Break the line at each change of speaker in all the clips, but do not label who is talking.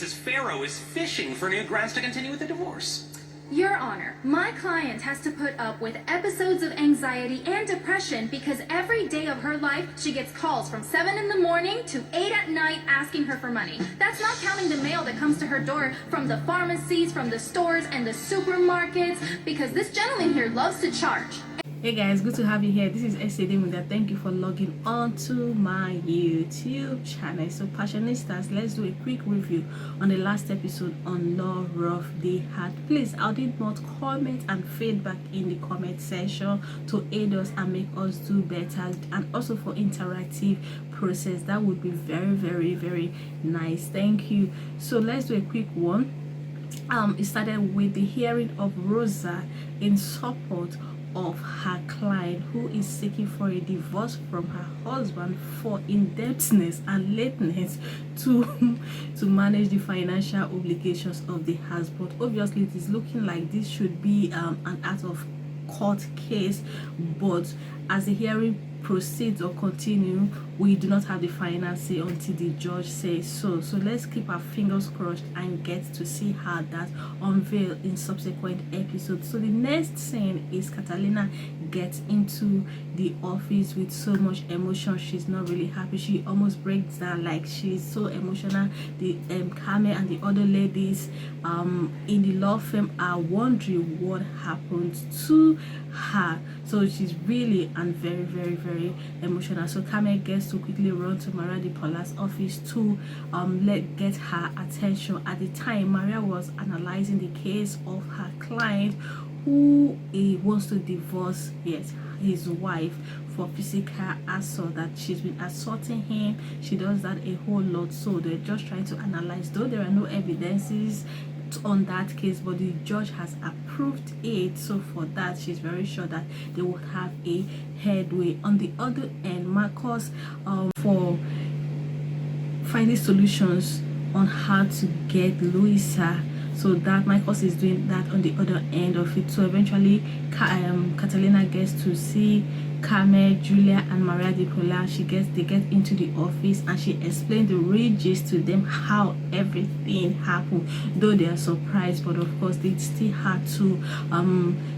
Mrs. Farrow is fishing for new grounds to continue with the divorce.
Your Honor, my client has to put up with episodes of anxiety and depression because every day of her life she gets calls from 7 in the morning to 8 at night asking her for money. That's not counting the mail that comes to her door from the pharmacies, from the stores, and the supermarkets, because this gentleman here loves to charge.
Hey guys, good to have you here. This is Esedemida. Thank you for logging on to my YouTube channel. So Passionistas, let's do a quick review on the last episode on Law of the Heart. Please, I did not comment and feedback in the comment section to aid us and make us do better, and also for interactive process. That would be very nice. Thank you. So let's do a quick one. It started with the hearing of Rosa in support of her client who is seeking for a divorce from her husband for indebtedness and lateness to manage the financial obligations of the house. But obviously it is looking like this should be an out of court case, but as the hearing proceeds or continue, we do not have the final say until the judge says so. So let's keep our fingers crossed and get to see how that unveil in subsequent episodes. So the next scene is Catalina gets into the office with so much emotion. She's not really happy. She almost breaks down, like she's so emotional. The Carmen and the other ladies in the law firm are wondering what happened to her. So she's really and very emotional. So Carmen gets to quickly run to Maria de Paula's office to get her attention. At the time, Maria was analyzing the case of her client who wants to divorce his wife for physical assault, that she's been assaulting him. She does that a whole lot. So they're just trying to analyze, though there are no evidences on that case, but the judge has approved it. So for that, she's very sure that they will have a headway. On the other end, Marcus for finding solutions on how to get Luisa, so that Marcus is doing that on the other end of it. So eventually Catalina gets to see Carmen, Julia and Maria de Paula. They get into the office and she explained the real gist to them, how everything happened, though they are surprised, but of course they still had to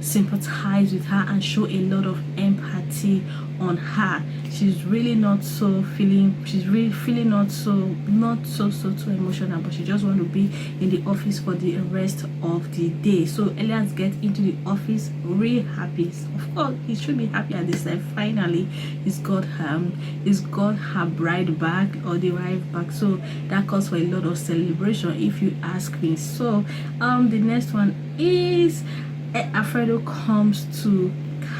sympathize with her and show a lot of empathy on her. She's really not so feeling, she's really feeling not so emotional, but she just want to be in the office for the rest of the day. So Elias gets into the office real happy. Of course he should be happy at this time. Finally he's got her bride back, or the wife back, so that calls for a lot of celebration if you ask me. So the next one is Alfredo comes to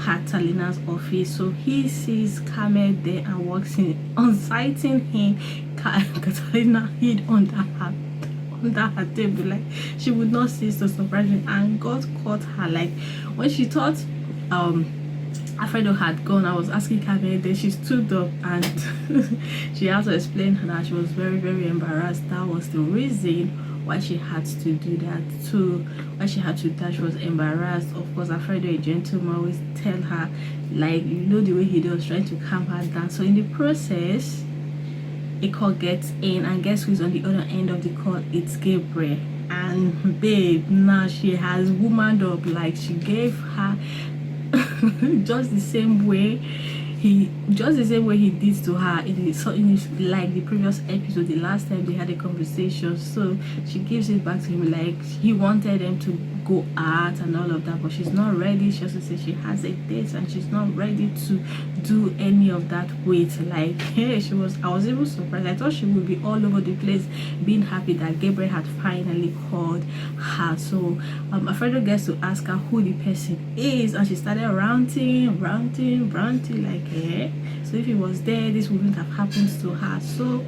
Catalina's office. So he sees Carmen there and walks in. On sighting him, Catalina hid under her table, like she would not cease to surprise me, and God caught her. Like when she thought Alfredo had gone, I was asking Carmen, then she stood up and she had to explain that she was very embarrassed. That was the reason why she had to do that too. Why she had to do that, she was embarrassed. Of course, Alfredo, a gentleman, always tell her, like, you know, the way he does, trying to calm her down. So in the process, a call gets in, and guess who's on the other end of the call? It's Gabriel. And babe, now she has womaned up. Like she gave her just the same way he did to her in like the previous episode, the last time they had a conversation. So she gives it back to him, like he wanted them to go out and all of that, but she's not ready. She also says she has a date and she's not ready to do any of that with, like, hey, I was even surprised. I thought she would be all over the place being happy that Gabriel had finally called her. So Alfredo gets to ask her who the person is, and she started ranting like, hey, so if he was there, this wouldn't have happened to her. So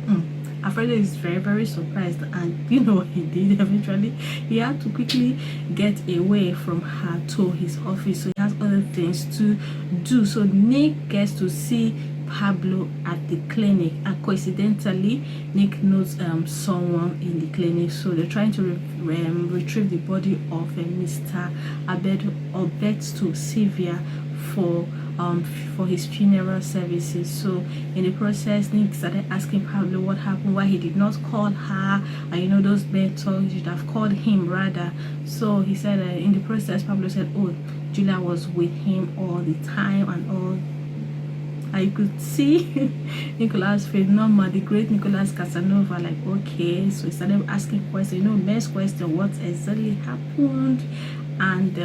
Alfredo is very surprised, and you know what he did eventually? He had to quickly get away from her to his office, so he has other things to do. So Nick gets to see Pablo at the clinic, and coincidentally Nick knows someone in the clinic, so they're trying to retrieve the body of Mr. Alberto Sylvia for his funeral services. So in the process, Nick started asking Pablo what happened, why he did not call her, and those mentors should have called him rather. So he said in the process, Pablo said, oh, Julia was with him all the time and all. I could see Nicholas' face, normal, the great Nicholas Casanova, like, okay. So he started asking questions, next question, what exactly happened, and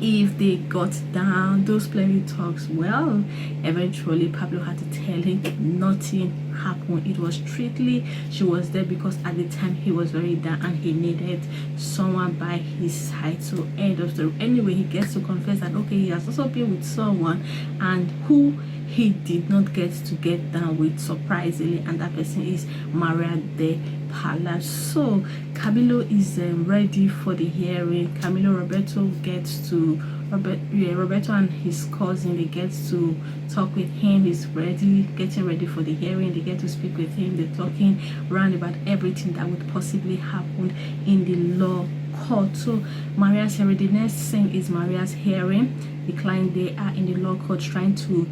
if they got down, those plenty talks. Well, eventually Pablo had to tell him nothing happened. It was strictly she was there because at the time he was very down and he needed someone by his side. So end of story. Anyway, he gets to confess that okay, he has also been with someone and who he did not get down with, surprisingly, and that person is Maria de Palace. So Camilo is ready for the hearing. Camilo, Roberto and his cousin, they get to talk with him. He's getting ready for the hearing. They get to speak with him. They're talking around about everything that would possibly happen in the law court. So Maria's hearing, the next thing is Maria's hearing. The client, they are in the law court trying to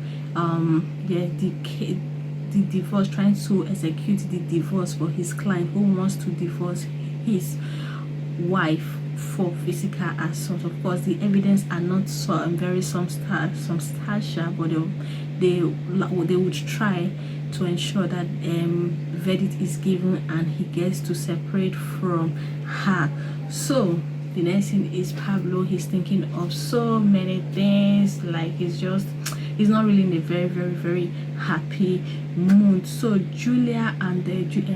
the divorce, trying to execute the divorce for his client who wants to divorce his wife for physical assault. Of course, the evidence are not so very substantial, but they would try to ensure that verdict is given and he gets to separate from her. So the next thing is Pablo. He's thinking of so many things, like he's not really in a very, very, very happy mood. So Julia and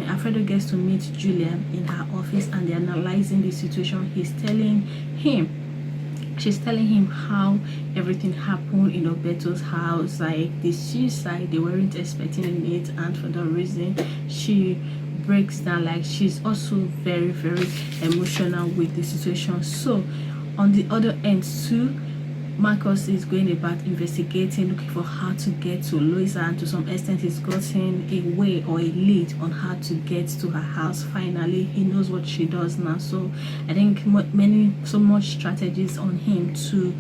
Alfredo gets to meet Julia in her office and they're analyzing the situation. She's telling him how everything happened in Alberto's house, like the suicide, they weren't expecting it, and for that reason she breaks down. Like she's also very, very emotional with the situation. So on the other end too, Marcus is going about investigating, looking for how to get to Louisa, and to some extent he's gotten a way or a lead on how to get to her house. Finally, he knows what she does now. So I think so much strategies on him to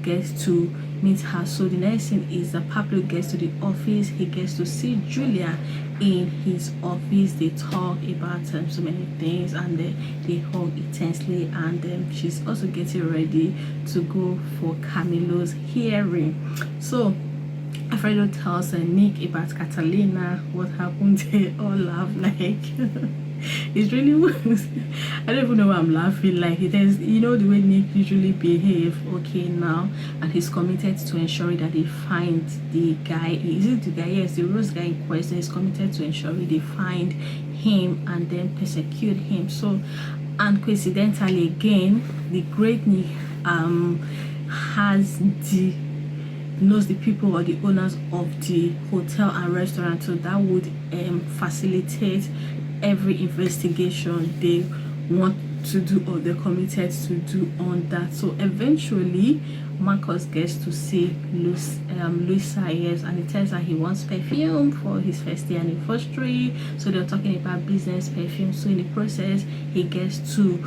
get to meet her. So the next thing is that Pablo gets to the office. He gets to see Julia in his office. They talk about so many things and they hug intensely, and she's also getting ready to go for Camilo's hearing. So Alfredo tells Nick about Catalina, what happened. They all laugh like it's really I don't even know why I'm laughing. Like it is, the way Nick usually behave. Okay, now, and he's committed to ensuring that they find the guy. Is it the guy? Yes, the Rose guy in question is committed to ensuring they find him and then persecute him. So, and coincidentally again, the great Nick knows the people or the owners of the hotel and restaurant, so that would facilitate every investigation they want to do or they're committed to do on that. So eventually Marcus gets to see Luisa, yes, and he tells her he wants perfume for his first day anniversary. So they're talking about business perfume. So in the process he gets to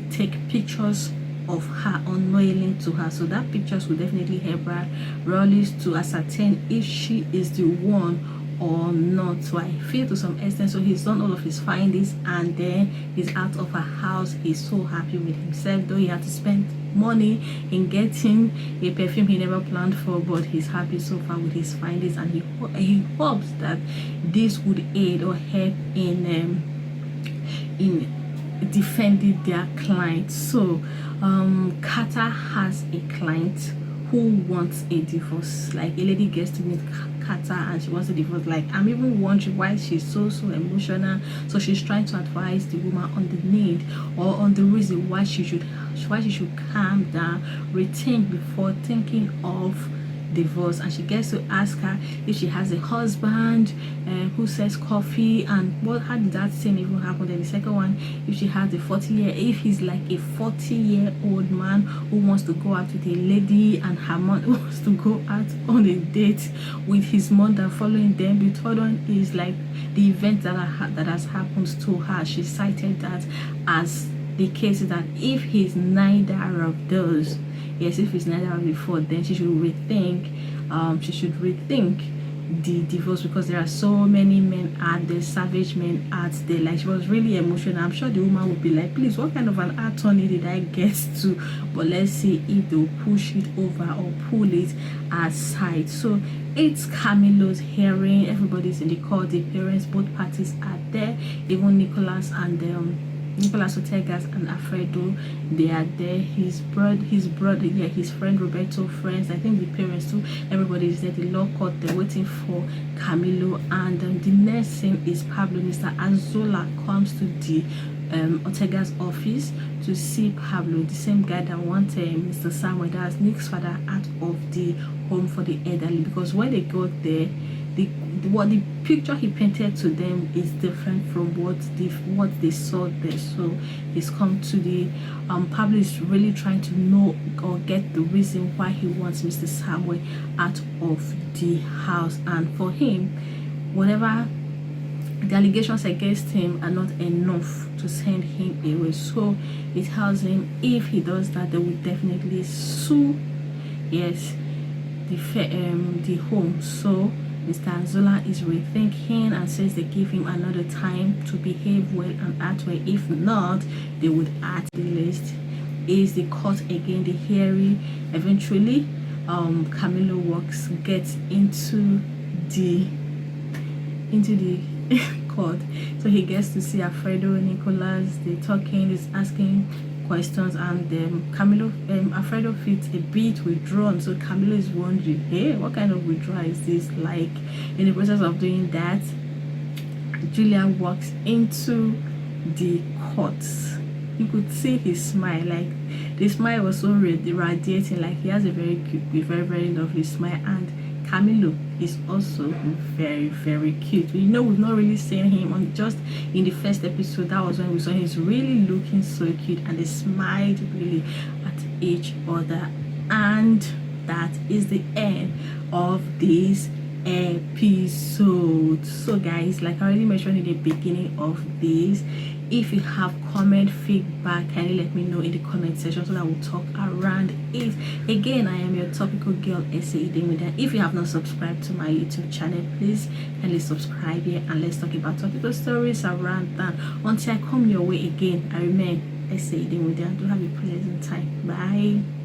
take pictures of her unknowingly to her. So that pictures will definitely help her really to ascertain if she is the one or not. So I feel to some extent, so he's done all of his findings and then he's out of her house. He's so happy with himself, though he had to spend money in getting a perfume he never planned for, but he's happy so far with his findings, and he hopes that this would aid or help in defending their client. So Carter has a client who wants a divorce. Like a lady gets to meet Carter and she wants a divorce. Like I'm even wondering why she's so emotional. So she's trying to advise the woman on the need or on the reason why she should calm down, rethink before thinking of divorce, and she gets to ask her if she has a husband who sells coffee, and how did that thing even happen. Then the second one, if she has a 40-year, if he's like a 40-year-old man who wants to go out with a lady and her mom wants to go out on a date with his mother following them. The third one is like the event that has happened to her. She cited that as the case that if he's neither of those, yes, if he's neither of the four, then she should rethink the divorce, because there are so many men out there, savage men out there. Like, she was really emotional. I'm sure the woman would be like, please, what kind of an attorney did I get to? But let's see if they'll push it over or pull it aside. So it's Camilo's hearing. Everybody's in the court. The parents, both parties are there. Even Nicholas Ortegas and Alfredo, they are there. His brother, his friend Roberto, friends, I think the parents too, everybody is there. The law court, they're waiting for Camilo. And the next thing is Pablo. Mr. Azola comes to the Ortega's office to see Pablo, the same guy that wanted Mr. Samuel, that's Nick's father, out of the home for the elderly, because when they got there, the picture he painted to them is different from what they saw there. So he's come to the Pablo is really trying to know or get the reason why he wants Mr. Samuel out of the house, and for him, whatever the allegations against him are not enough to send him away. So it tells him if he does that, they will definitely sue, yes, the home. So Mr. Azola is rethinking and says they give him another time to behave well and act well. If not, they would add the list. Is the court again, the hearing. Eventually, Camilo gets into the court. So he gets to see Alfredo, Nicholas. They're talking, he's asking questions, and Alfredo feels a bit withdrawn. So Camilo is wondering, hey, what kind of withdrawal is this? Like, in the process of doing that, Julia walks into the court. You could see his smile, like the smile was so radiating, like he has a very cute, very, very lovely smile. And Camilo is also very, very cute. We've not really seen him on just in the first episode. That was when we saw him. He's really looking so cute, and they smiled really at each other. And that is the end of this episode. So guys, like I already mentioned in the beginning of this, if you have comment feedback, kindly let me know in the comment section so that we'll talk around it. Again, I am your topical girl, Ese Idemida. If you have not subscribed to my YouTube channel, please kindly subscribe here, and let's talk about topical stories around that. Until I come your way again, I remain Ese Idemida. Do have a pleasant time. Bye.